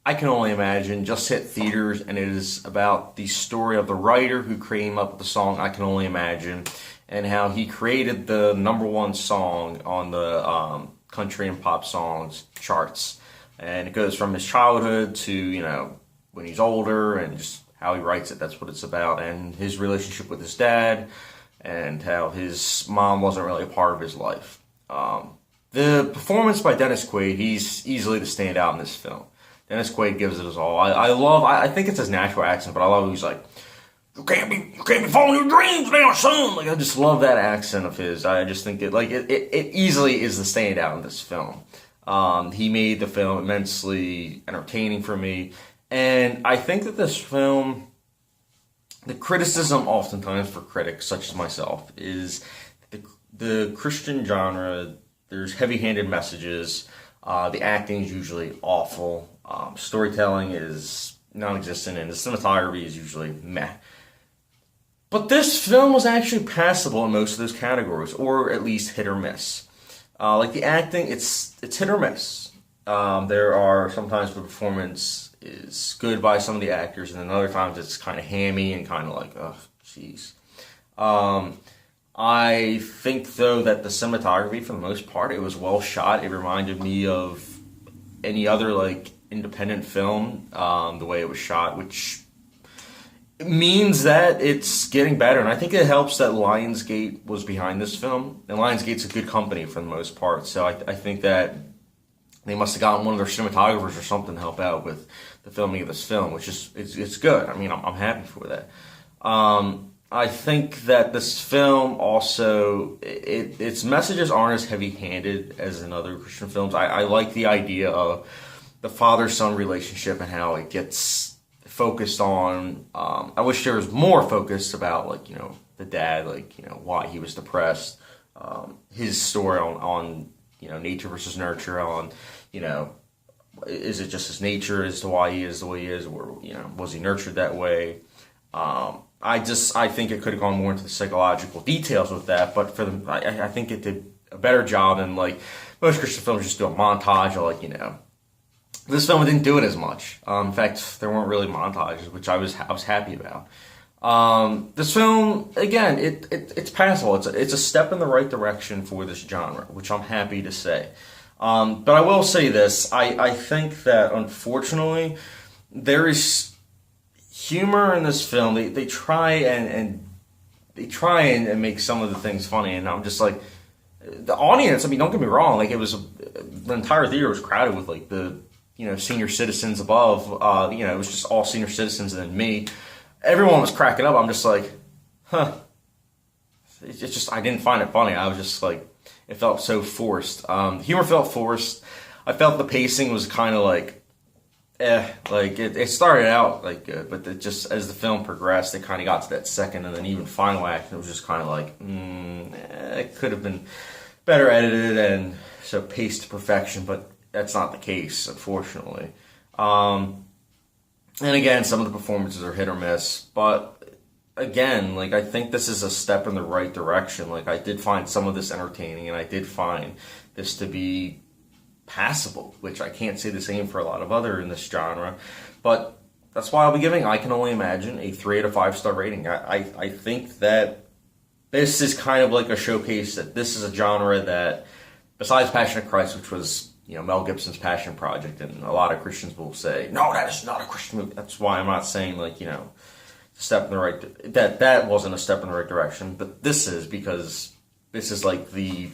I Can Only Imagine just hit theaters, and it is about the story of the writer who came up with the song I Can Only Imagine, and how he created the number one song on the country and pop songs charts. And it goes from his childhood to, when he's older, and just how he writes it. That's what it's about. And his relationship with his dad, and how his mom wasn't really a part of his life. The performance by Dennis Quaid, he's easily the standout in this film. Dennis Quaid gives it his all. I think it's his natural accent, but I love he's like, you can't be following your dreams now, son. Like, I just love that accent of his. I just think it easily is the standout in this film. He made the film immensely entertaining for me. And I think that this film, the criticism oftentimes for critics such as myself is the Christian genre, there's heavy-handed messages, the acting is usually awful, storytelling is non-existent, and the cinematography is usually meh. But this film was actually passable in most of those categories, or at least hit or miss. Like the acting, it's hit or miss. There are sometimes the performance is good by some of the actors, and then other times it's kind of hammy and kind of like, oh, jeez. I think, though, that the cinematography, for the most part, it was well shot. It reminded me of any other, independent film, the way it was shot, which means that it's getting better. And I think it helps that Lionsgate was behind this film. And Lionsgate's a good company for the most part. So I think that they must have gotten one of their cinematographers or something to help out with the filming of this film, which is it's good. I mean, I'm happy for that. I think that this film also, its messages aren't as heavy-handed as in other Christian films. I like the idea of the father-son relationship and how it gets focused on. I wish there was more focus about, the dad, why he was depressed, his story on nature versus nurture, on, is it just his nature as to why he is the way he is, or, was he nurtured that way? I think it could have gone more into the psychological details with that, but I think it did a better job than, most Christian films just do a montage of, this film didn't do it as much. In fact, there weren't really montages, which I was happy about. This film, again, it's passable. It's a step in the right direction for this genre, which I'm happy to say. But I will say this, I think that, unfortunately, there is humor in this film. They try and make some of the things funny, and I'm just like, the audience, I mean, don't get me wrong, the entire theater was crowded with, the senior citizens above, it was just all senior citizens and then me. Everyone was cracking up. I'm just like, huh. It's just, I didn't find it funny. I was just like, it felt so forced. Humor felt forced. I felt the pacing was kind of it started out good, but it just, as the film progressed, it kind of got to that second and then even final act, and it was just kind of it could have been better edited and so paced to perfection, but that's not the case, unfortunately. And again, some of the performances are hit or miss, but again, I think this is a step in the right direction. I did find some of this entertaining, and I did find this to be passable, which I can't say the same for a lot of other in this genre, but that's why I'll be giving I Can Only Imagine a 3 out of 5 star rating. I think that this is kind of like a showcase that this is a genre that, besides Passion of Christ, which was Mel Gibson's passion project, and a lot of Christians will say, no, that is not a Christian movie. That's why I'm not saying step in the right, that wasn't a step in the right direction, but this is, because this is the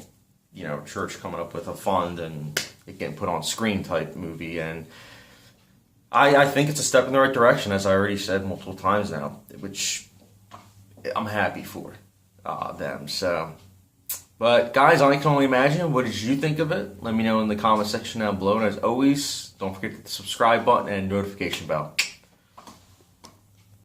church coming up with a fund and it getting put on screen type movie, and I think it's a step in the right direction, as I already said multiple times now, which I'm happy for them. So, but guys, I Can Only Imagine, what did you think of it? Let me know in the comment section down below, and as always, don't forget to hit the subscribe button and notification bell.